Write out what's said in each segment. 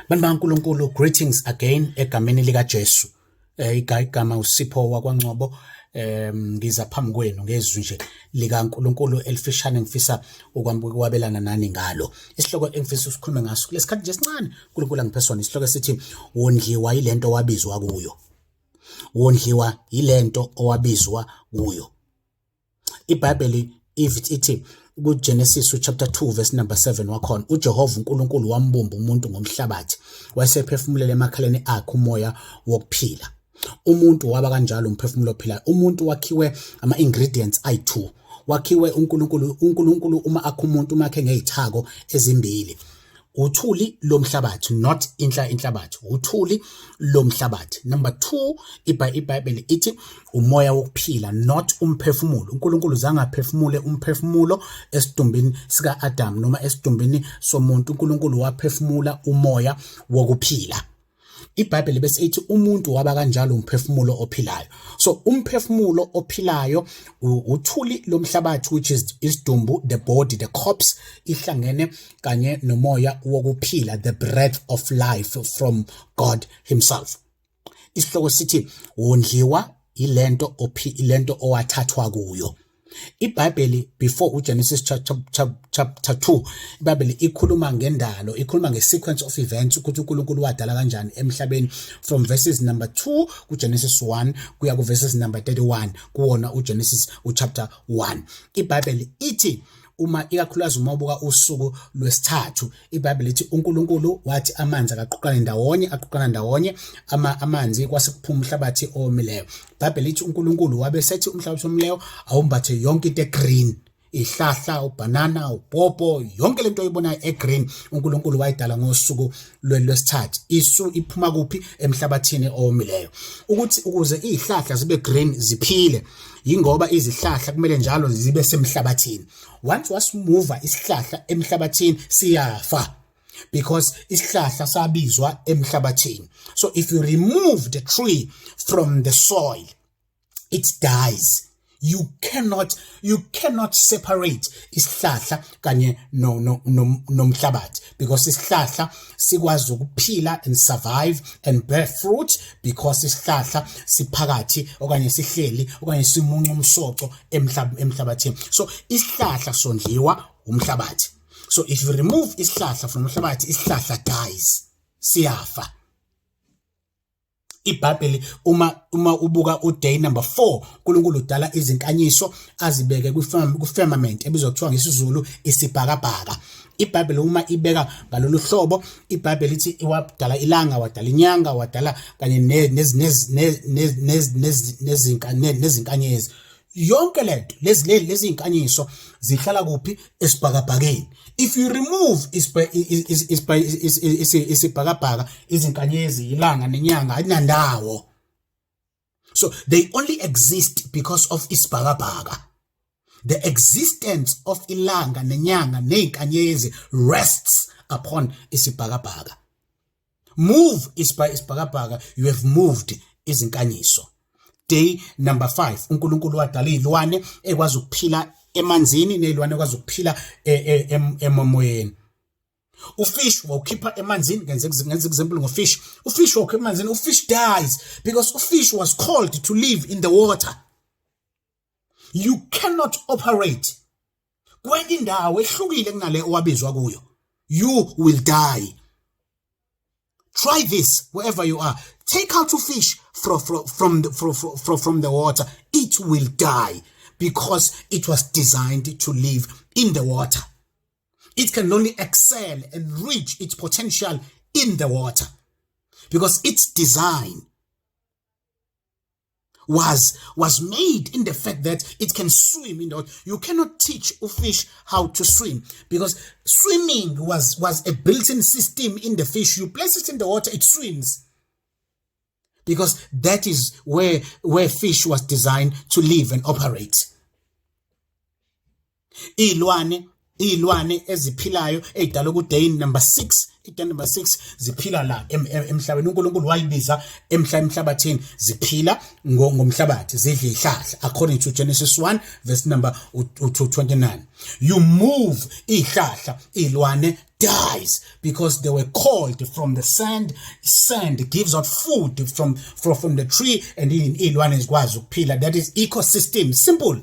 Bantu bakaNkulunkulu, greetings again egameni lika Jesu. Igama uSipho wakwaNgcobo. Ngiza phambi kwenu ngezwi nje likaNkulunkulu elifishane ngifisa ukwabelana nani ngalo. Isihloko engifisa ukukhuluma ngaso kulesikhathi nje sincane uNkulunkulu angiphe sona. Isihloko sithi wondliwa yilento owabizwa kuyo. Wondliwa yilento owabizwa kuyo. IBhayibheli ithi kuGenesis chapter 2 verse number 7 wakhona uJehova uNkulunkulu wambumba umuntu ngomhlabathi wayesephefumulela emakhaleni akhe umoya wokuphila. Umuntu waba kanjalo umphefumulo ophilayo. Umuntu wakhiwe ama-ingredients ayi-2. Wakhiwe uNkulunkulu uma akha umuntu umakhe ngezithako ezimbili. Uthuli lomhlabathi, not inhlabathi, uthuli lomhlabathi. Number 2, iBhayibheli ithi umoya wokuphila, not umphefumulo. uNkulunkulu zange aphefumule umphefumulo esidumbini sika Adam noma esidumbini somuntu. uNkulunkulu waphefumula umoya wokuphila. IBhayibheli bese ithi umuntu waba kanjalo umphefumulo ophilayo. So umphefumulo ophilayo uthuli lomhlabathi, which is isidumbu, the body, the corpse, ihlangene kanye nomoya wokuphila, the breath of life from God himself. Isihloko sithi wondliwa ilento owathathwa kuyo. IBhayibheli before uGenesis chapter 2, iBhayibheli ikhuluma ngendalo, ikhuluma ngesequence of events ukuthi uNkulunkulu wadala kanjani emhlabeni from verses number 2 kuGenesis 1 kuya ku verses number 31 kuwona uGenesis chapter 1. IBhayibheli ithi uma ikakhulukazi uma ubuka usuku lwesithathu, iBhayibheli ithi uNkulunkulu wathi amanzi aqoqana ndawonye amanzi kwase kuphuma umhlabathi owomileyo. IBhayibheli ithi uNkulunkulu wabe sethi umhlabathi owomileyo awumbathe yonke into egreen, ihlahla, ubanana, upopo, yonke lento oyibonayo egreen uNkulunkulu wayidala ngosuku lwesithathu. Isu iphuma kuphi? Emhlabathini owomileyo. Ukuthi ukuze izihlahla zibe green ziphile, yingoba izihlahla kumele njalo zibe semhlabathini. Once wasimova isihlahla emhlabathini siyafa, because isihlahla sabizwa emhlabathini. So if you remove the tree from the soil, it dies. You cannot separate isihlahla kanye nomhlabathi, because isihlahla sikwazi ukuphila and survive and bear fruit because isihlahla siphakathi okanye sihleli okanye simunca umsoco emhlabathini. So isihlahla sondliwa umhlabathi. So if you remove isihlahla from umhlabathi, isihlahla dies, siyafa. IBhayibheli uma ubuka uday number 4, uNkulunkulu udala izinkanyiso azibeke kufirmament ebizwa kuthiwa ngesizulu isibhakabhaka. IBhayibheli uma ibeka ngalolu hlobo, IBhayibheli ithi wadala ilanga, wadala inyanga, wadala kanye nezinkanyezi. Yonke lento lezi inkanyiso zihlala kuphi? Esibhakabhakeni. If you remove isibhakabhaka, izinkanyezi, ilanga nenyanga ayinandawo. So they only exist because of isibhakabhaka. The existence of ilanga nenyanga neinkanyezi rests upon isibhakabhaka. Move isibhakabhaka, you have moved izinkanyiso. Day number 5, uNkulunkulu wadala izilwane ekwazi ukuphila emanzini nezilwane ekwazi ukuphila emoyeni. Ufish wawukhipha emanzini, ngenze example ngofish. Ufish wawukhipha emanzini, ufish dies because ufish was called to live in the water. You cannot operate kwenye indawo ehlukile kunale owabizwa kuyo. You will die. Try this wherever you are. Take out a fish from the water. It will die because it was designed to live in the water. It can only excel and reach its potential in the water because its design was made in the fact that it can swim in the water. You cannot teach a fish how to swim because swimming was a built-in system in the fish. You place it in the water, it swims. Because that is where fish was designed to live and operate. Iy'lwane eziphilayo ey'dala ku day number 6 10 number 6 ziphila la emhlabeni. uNkulunkulu wayibiza emhlabathini, ziphila ngomhlabathi, zidla ihlahla, according to Genesis 1 verse number 29. You move ihlahla, ilwane dies because they were called from the sand. Sand gives out food from the tree, and ilwane zikwazi ukuphila. That is ecosystem. Simple.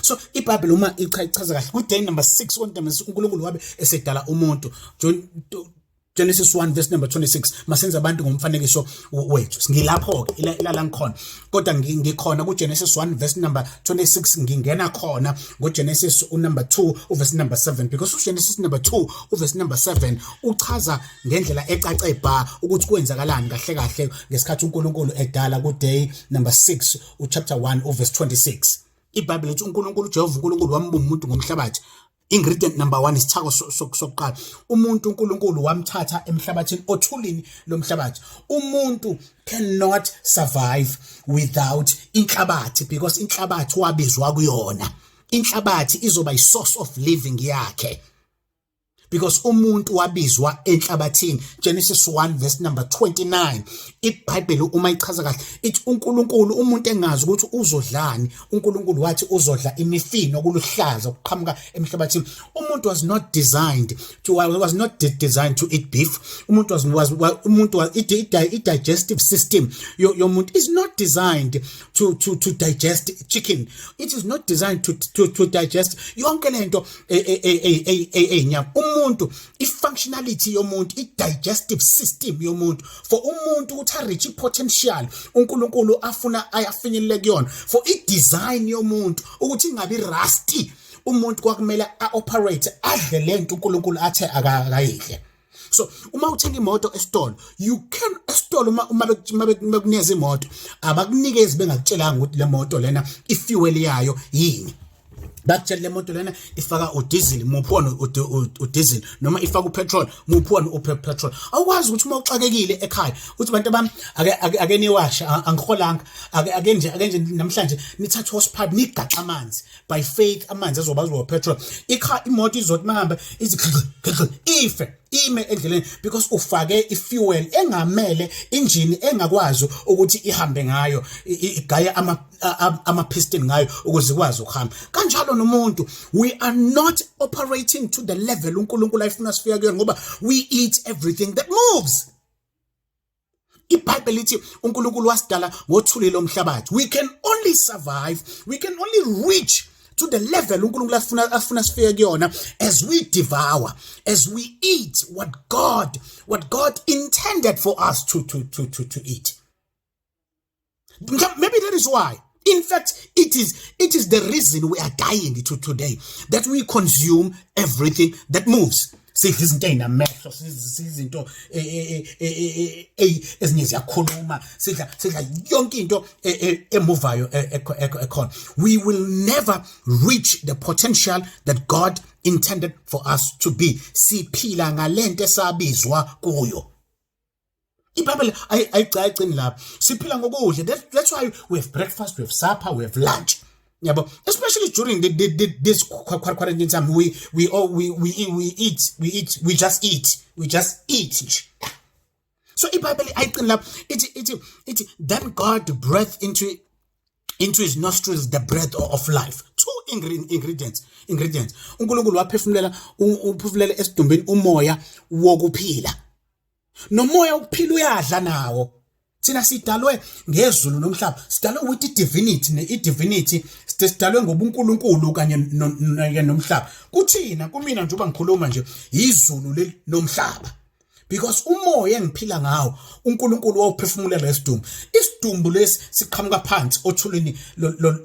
So iBhayibheli uma ichaza kahle ku-day number 6 uNkulunkulu wabe esedala umuntu, Genesis 1 verse number 26, masenza abantu ngomfanekiso wethu. Ngilapho-ke ilala ngikhona, kodwa ngikhona ku-Genesis 1 verse number 26, ngingena khona ngo-Genesis number 2 verse number 7, because uGenesis number 2 verse number 7 uchaza ngendlela ecace bha ukuthi kwenzakalani kahle kahle ngesikhathi uNkulunkulu edala ku-day number 6 chapter 1 verse 26. iBhayibheli lithi uNkulunkulu Jehova uNkulunkulu wambumba umuntu ngomhlabathi. Ingredient number 1 isithako sokuqala. Umuntu uNkulunkulu wamthatha emhlabathini, othulini lomhlabathi. Umuntu cannot survive without inhlabathi, because inhlabathi wabizwa kuyona. Inhlabathi izoba yi-source of living yakhe, because umuntu wabizwa enhlabathini. Genesis 1 verse number 29. iBhayibheli uma ichaza kahle ithi uNkulunkulu, umuntu engazi ukuthi uzodlani, uNkulunkulu wathi uzodla imifino kuluhlaza okuqhamuka emhlabathini. Umuntu was not designed to eat beef. Digestive system yomuntu is not designed to digest chicken. It is not designed to digest yonke lento enyama. Umuntu, i-functionality yomuntu, i-digestive system yomuntu, for umuntu ukuthi a-reach potential uNkulunkulu afuna ayafinyelele kuyona, for i-design yomuntu ukuthi ingabi rusty, umuntu kwakumele a-operate, adle lento uNkulunkulu athe akayidle. So uma uthenga imoto esitolo, you can esitolo uma bekunikeza imoto, abakunikezi bengakutshelanga ukuthi le moto lena i-fuel yayo yini. Bakutshela le moto lena ifaka udizili, muphona udizili, noma ifaka upetrol, muphona upetrol. Awukwazi ukuthi uma uxakekile ekhaya uthi bantu bami ake niwasha, angikholanga, ake nje namhlanje nithathe hosepipe nigaxa amanzi. By faith amanzi azoba petrol. Imoto izothi mahamba ife ime endleleni, because ufake ifuel engamele, engine engakwazi ukuthi ihambe ngayo, igaya ama piston ngayo ukuze ikwazi ukuhamba. Kanjalo nomuntu, we are not operating to the level uNkulunkulu ayifuna sifike kuyo, ngoba we eat everything that moves. iBhayibheli lithi uNkulunkulu wasidala ngothuli lomhlabathi. We can only survive, we can only reach to the level uNkulunkulu afuna sifike kuyona as we devour, as we eat what God intended for us to eat. Maybe that is why, in fact, it is the reason we are dying to today, that we consume everything that moves. Sidla izinto ey'namehlo, izinto ezinye ziyakhuluma, sidla yonke into emuvayo ekhona. We will never reach the potential that God intended for us to be. Siphila ngalento esabizwa kuyo. iBhayibheli ayigcini lapho. Siphila ngokudla. That's why we have breakfast, we have supper, we have lunch. Yeah, but especially during this quarantine time, we just eat. So iBhayibheli ayigcini lapho it then God breathed into his nostrils the breath of life. 2 ingredients. uNkulunkulu uphefumulela esidumbeni umoya wokuphila. Nomoya wokuphila uyadla nawo. Thina sidalwe ngezulu nomhlaba, sidalwe with i-divinity, sidalwe ngobuNkulunkulu kanye nomhlaba. Kuthina, kumina nje ngikhuluma nje, izulu leli nomhlaba. Because umoya engiphila ngawo uNkulunkulu wawuphefumulela isidumbu. Isidumbu lesi siqhamuka phansi othulini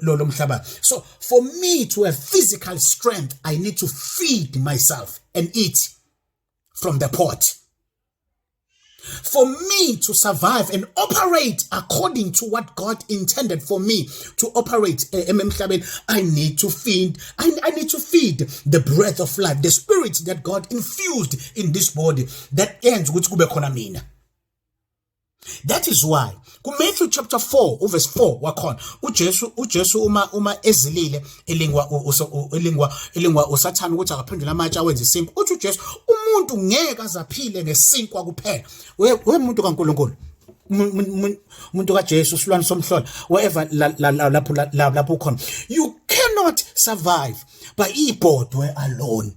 lomhlaba. So for me to have physical strength, I need to feed myself and eat from the pot. For me to survive and operate according to what God intended for me to operate, I need to feed. I need to feed the breath of life, the spirit that God infused in this body that ends with kube khona mina. That is why Matthew chapter 4 verse 4 wakhona uJesu uma ezilile elingwa usathana ukuthi akaphendule amatshe awenza isinkwa. Uthi uJesu umuntu ngeke azaphile ngesinkwa kuphela. We umuntu kaNkulunkulu, umuntu kaJesu silwane somhlolo, wherever lapho ukhona, you cannot survive by ibhodwe alone.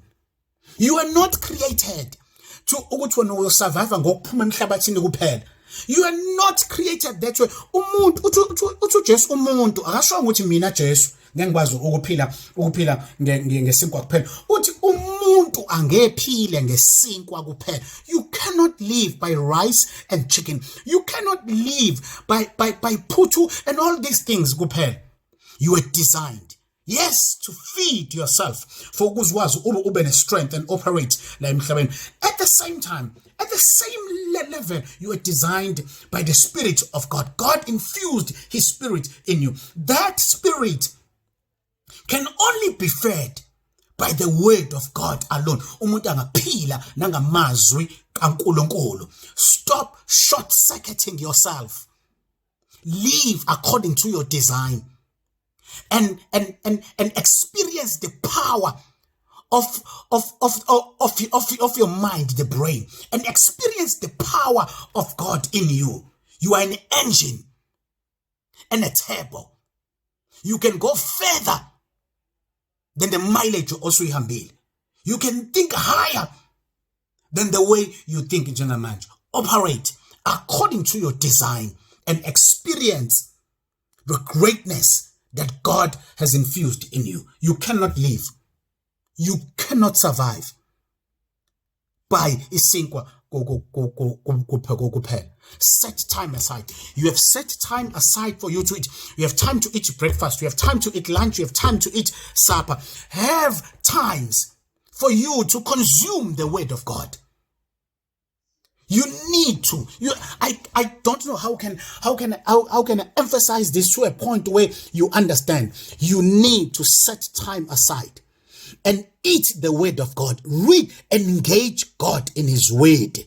You are not created to ukuthi wena uyosurvive ngokuphuma emhlabathini kuphela. You are not created that way. Umuntu uthi uJesu umuntu akasho ukuthi mina Jesu ngengikwazi ukuphila ngesinkwa kuphela. Uthi umuntu angephile ngesinkwa kuphela. You cannot live by rice and chicken. You cannot live by puthu and all these things kuphela. You are designed, yes, to feed yourself for ukuzwazi ube ne-strength and operate la emhlabeni. At the same time, at the same level, you are designed by the Spirit of God. God infused His Spirit in you. That Spirit can only be fed by the word of God alone. Umuntu angaphila nangamazwi kaNkulunkulu. Stop short-circuiting yourself. Live according to your design. And experience the power of your mind, the brain, and experience the power of God in you. You are an engine and a turbo. You can go further than the mileage also ihambile. You can think higher than the way you think, gentlemen. Operate according to your design and experience the greatness that God has infused in you. You cannot live. You cannot survive by isinkwa kuphela. Set time aside. You have set time aside for you to eat. You have time to eat breakfast. You have time to eat lunch. You have time to eat supper. Have times for you to consume the word of God. You need to. I don't know how can I emphasize this to a point where you understand. You need to set time aside and eat the word of God. Read and engage God in His word.